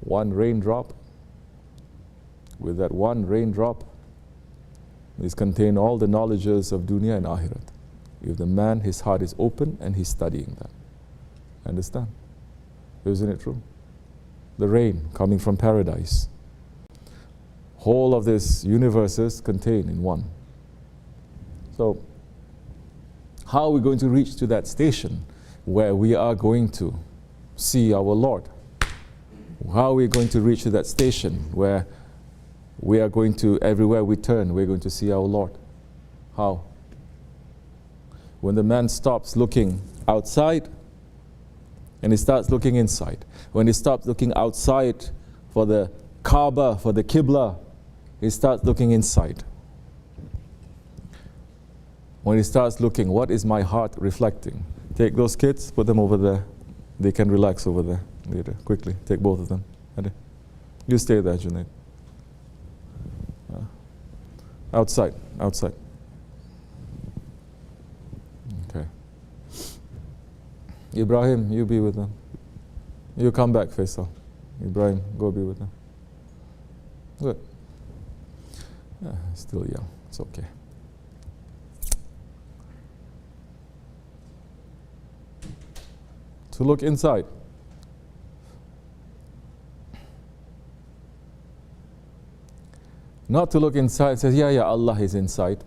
One raindrop. With that one raindrop is contained all the knowledges of dunya and akhirat. If the man, his heart is open and he's studying that. Understand? Isn't it true? The rain coming from paradise. Whole of this universes contained in one. So, how are we going to reach to that station where we are going to see our Lord? How are we going to reach to that station where we are going to, everywhere we turn, we're going to see our Lord? How? When the man stops looking outside and he starts looking inside. When he stops looking outside for the Kaaba, for the Qibla, he starts looking inside. When he starts looking, what is my heart reflecting? Take those kids, put them over there. They can relax over there later. Quickly, take both of them. You stay there, Junaid. Outside, outside. Okay. Ibrahim, you be with them. You come back, Faisal. Ibrahim, go be with them. Good. Still young, it's okay. To look inside. Not to look inside and say, yeah, Allah is inside.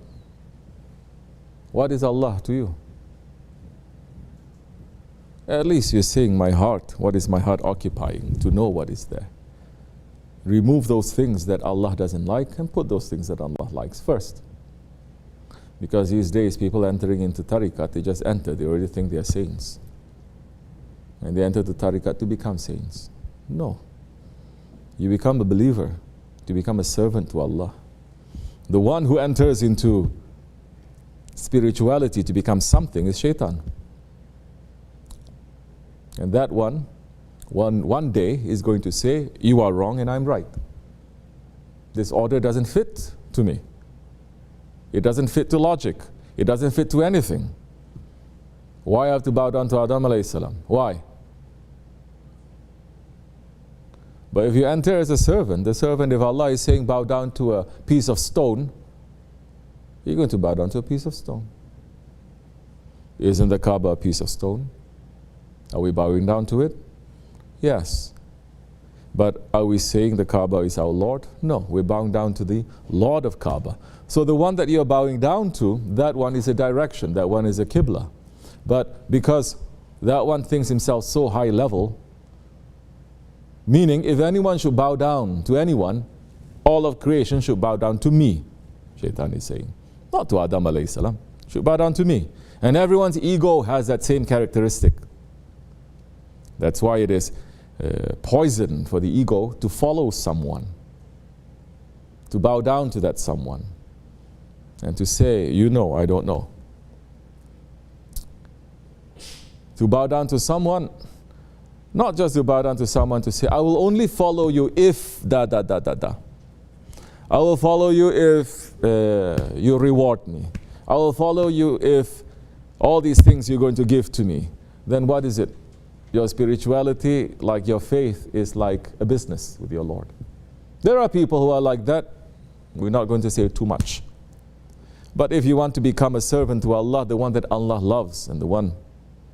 What is Allah to you? At least you're saying my heart. What is my heart occupying? To know what is there. Remove those things that Allah doesn't like and put those things that Allah likes first. Because these days people entering into tariqat, they just enter, they already think they are saints. And they enter the tariqat to become saints. No. You become a believer, to become a servant to Allah. The one who enters into spirituality to become something is shaitan. And that one day is going to say, you are wrong and I'm right. This order doesn't fit to me. It doesn't fit to logic. It doesn't fit to anything. Why I have to bow down to Adam alayhi salam? Why? But if you enter as a servant, the servant, if Allah is saying bow down to a piece of stone, you're going to bow down to a piece of stone. Isn't the Kaaba a piece of stone? Are we bowing down to it? Yes. But are we saying the Kaaba is our Lord? No, we're bowing down to the Lord of Kaaba. So the one that you're bowing down to, that one is a direction, that one is a Qibla. But because that one thinks himself so high level, meaning if anyone should bow down to anyone, all of creation should bow down to me, Shaitan is saying. Not to Adam alayhi salam, should bow down to me. And everyone's ego has that same characteristic. That's why it is poison for the ego to follow someone, to bow down to that someone, and to say, you know, I don't know. To bow down to someone, not just to bow down to someone to say, I will only follow you if da da da da da. I will follow you if you reward me. I will follow you if all these things you're going to give to me. Then what is it? Your spirituality, like your faith, is like a business with your Lord. There are people who are like that. We're not going to say too much. But if you want to become a servant to Allah, the one that Allah loves and the one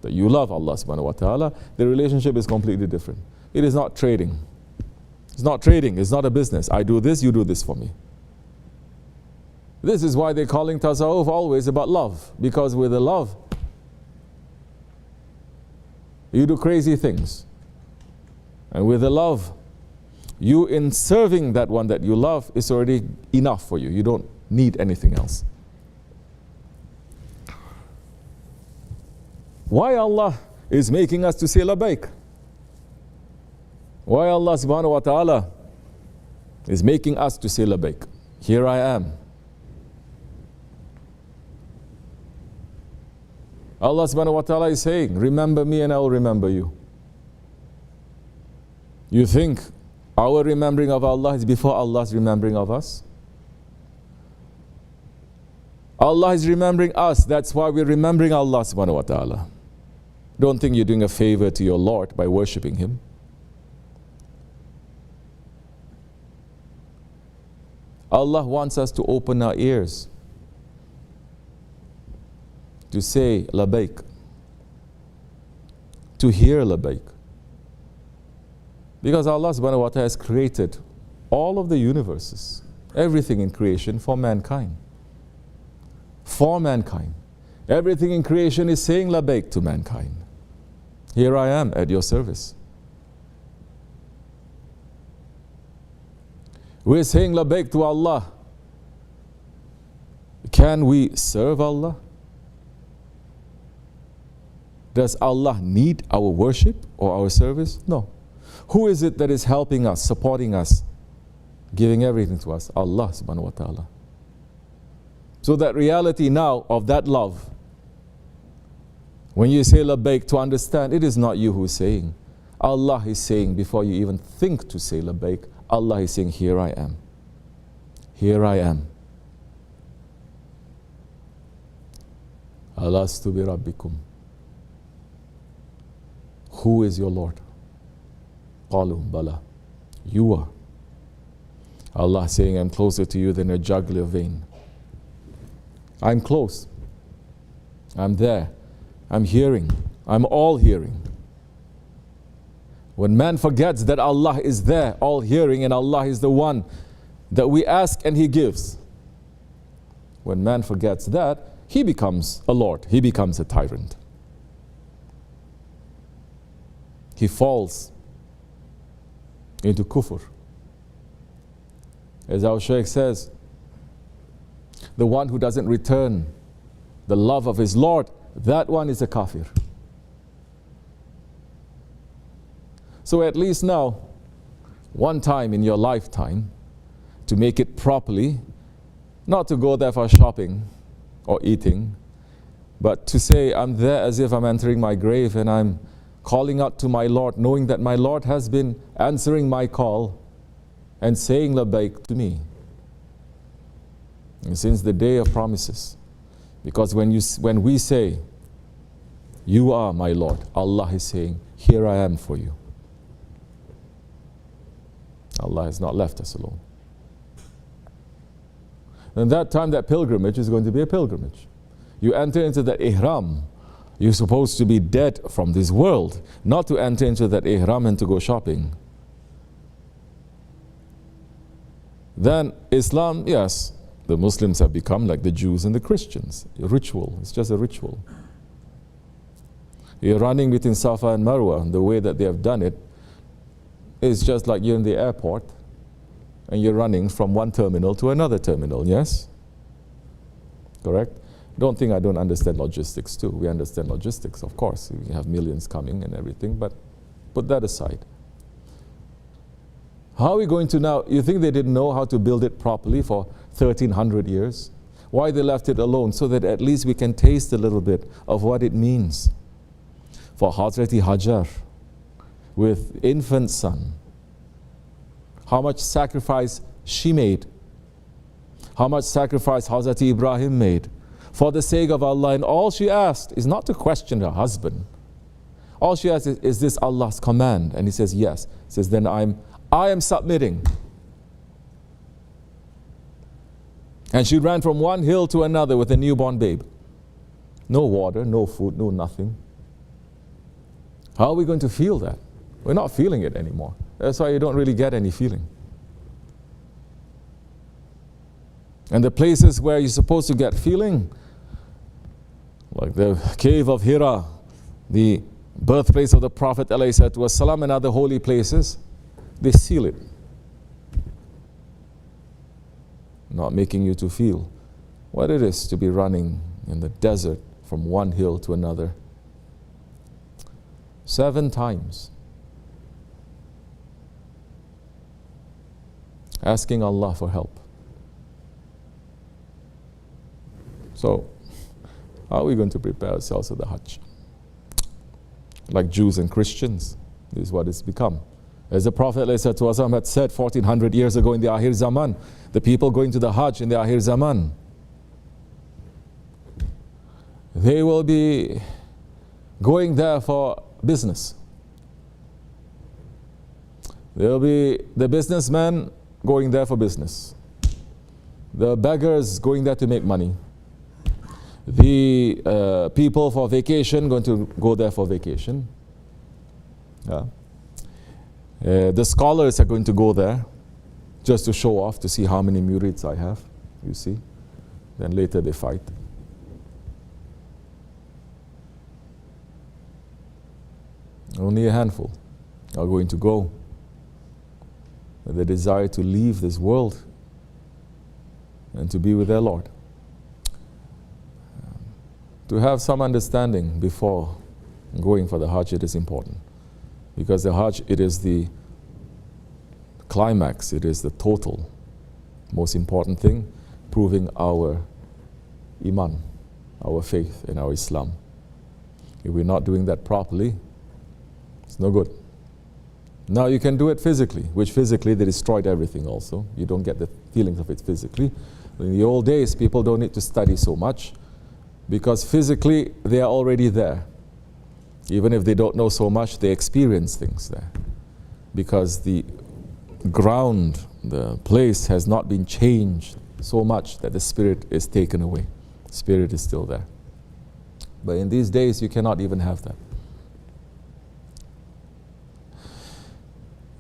that you love Allah subhanahu wa ta'ala, the relationship is completely different. It is not trading. It's not trading. It's not a business. I do this, you do this for me. This is why they're calling tasawwuf always about love. Because with the love, you do crazy things. And with the love, you in serving that one that you love is already enough for you. You don't need anything else. Why Allah is making us to say labbaik? Why Allah subhanahu wa ta'ala is making us to say labbaik? Here I am. Allah subhanahu wa ta'ala is saying, remember me and I will remember you. You think our remembering of Allah is before Allah's remembering of us? Allah is remembering us, that's why we're remembering Allah subhanahu wa ta'ala. Don't think you're doing a favor to your Lord by worshipping Him. Allah wants us to open our ears to say labbaik, to hear labbaik. Because Allah subhanahu wa ta'ala has created all of the universes, everything in creation for mankind. For mankind. Everything in creation is saying labbaik to mankind. Here I am at your service. We're saying labbaik to Allah. Can we serve Allah? Does Allah need our worship or our service? No. Who is it that is helping us, supporting us, giving everything to us? Allah subhanahu wa ta'ala. So that reality now of that love, when you say labbaik, to understand, it is not you who is saying. Allah is saying before you even think to say labbaik, Allah is saying, here I am. Here I am. Alastu bi rabbikum. Who is your Lord? Qalu bala. You are. Allah saying, I'm closer to you than a jugular vein. I'm close. I'm there. I'm hearing. I'm all hearing. When man forgets that Allah is there, all hearing, and Allah is the one that we ask and He gives. When man forgets that, he becomes a lord. He becomes a tyrant. He falls into kufr. As our Shaykh says, the one who doesn't return the love of his Lord, that one is a kafir. So at least now, one time in your lifetime, to make it properly, not to go there for shopping or eating, but to say, I'm there as if I'm entering my grave and I'm calling out to my Lord, knowing that my Lord has been answering my call and saying labbaik to me. And since the day of promises, because when we say, you are my Lord, Allah is saying, here I am for you. Allah has not left us alone. And that time, that pilgrimage is going to be a pilgrimage. You enter into that ihram. You're supposed to be dead from this world, not to enter into that ihram and to go shopping. Then Islam, yes, the Muslims have become like the Jews and the Christians. A ritual, it's just a ritual. You're running between Safa and Marwa, and the way that they have done it is just like you're in the airport and you're running from one terminal to another terminal, yes? Correct? Don't think I don't understand logistics too. We understand logistics, of course. We have millions coming and everything, but put that aside. How are we going to now, you think they didn't know how to build it properly for 1300 years? Why they left it alone? So that at least we can taste a little bit of what it means. For Hazrati Hajar, with infant son, how much sacrifice she made, how much sacrifice Hazrati Ibrahim made for the sake of Allah, and all she asked is not to question her husband. All she asked is this Allah's command? And he says yes. He says, then I am submitting. And she ran from one hill to another with a newborn babe. No water, no food, no nothing. How are we going to feel that? We're not feeling it anymore. That's why you don't really get any feeling. And the places where you're supposed to get feeling, like the cave of Hira, the birthplace of the Prophet ﷺ, and other holy places, they seal it. Not making you to feel what it is to be running in the desert from one hill to another. 7 times. Asking Allah for help. So, how are we going to prepare ourselves for the Hajj? Like Jews and Christians, this is what it's become. As the Prophet ﷺ had said 1400 years ago in the Akhir Zaman, the people going to the Hajj in the Akhir Zaman, they will be going there for business. There will be the businessmen going there for business. The beggars going there to make money. The people for vacation going to go there for vacation. Yeah. The scholars are going to go there just to show off, to see how many murids I have, you see. Then later they fight. Only a handful are going to go with the desire to leave this world and to be with their Lord. To have some understanding before going for the Hajj, it is important. Because the Hajj, it is the climax, it is the total, most important thing, proving our Iman, our faith in our Islam. If we're not doing that properly, it's no good. Now you can do it physically, which physically they destroyed everything also. You don't get the feelings of it physically. In the old days, people don't need to study so much because physically they are already there. Even if they don't know so much, they experience things there. Because the ground, the place has not been changed so much that the spirit is taken away. Spirit is still there. But in these days, you cannot even have that.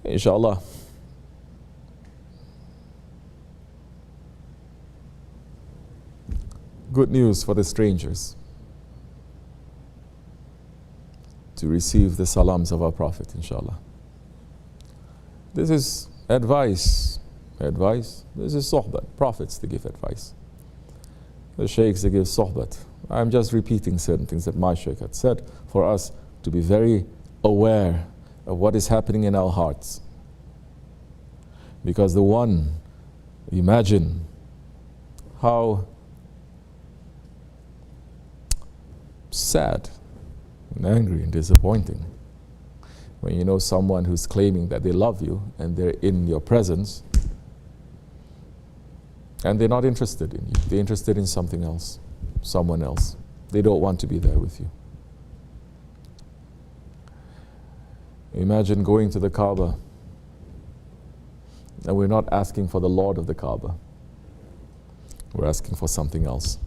Inshallah. Good news for the strangers to receive the salams of our Prophet, inshallah. This is advice. Advice. This is sohbat. Prophets, they give advice. The sheikhs, they give sohbat. I'm just repeating certain things that my sheikh had said for us to be very aware of what is happening in our hearts. Because the one, imagine how sad and angry and disappointing when you know someone who's claiming that they love you and they're in your presence and they're not interested in you. They're interested in something else, someone else. They don't want to be there with you. Imagine going to the Kaaba and we're not asking for the Lord of the Kaaba. We're asking for something else.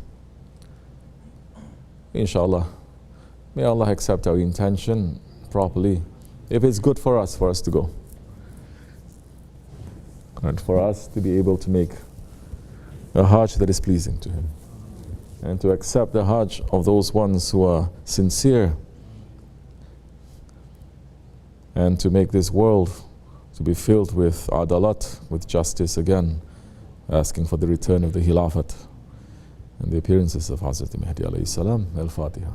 Inshallah, may Allah accept our intention properly. If it's good for us to go. And for us to be able to make a Hajj that is pleasing to Him. And to accept the Hajj of those ones who are sincere. And to make this world to be filled with adalat, with justice again, asking for the return of the Khilafat and the appearances of Hazrat Mahdi alayhi salam. Al-Fatiha.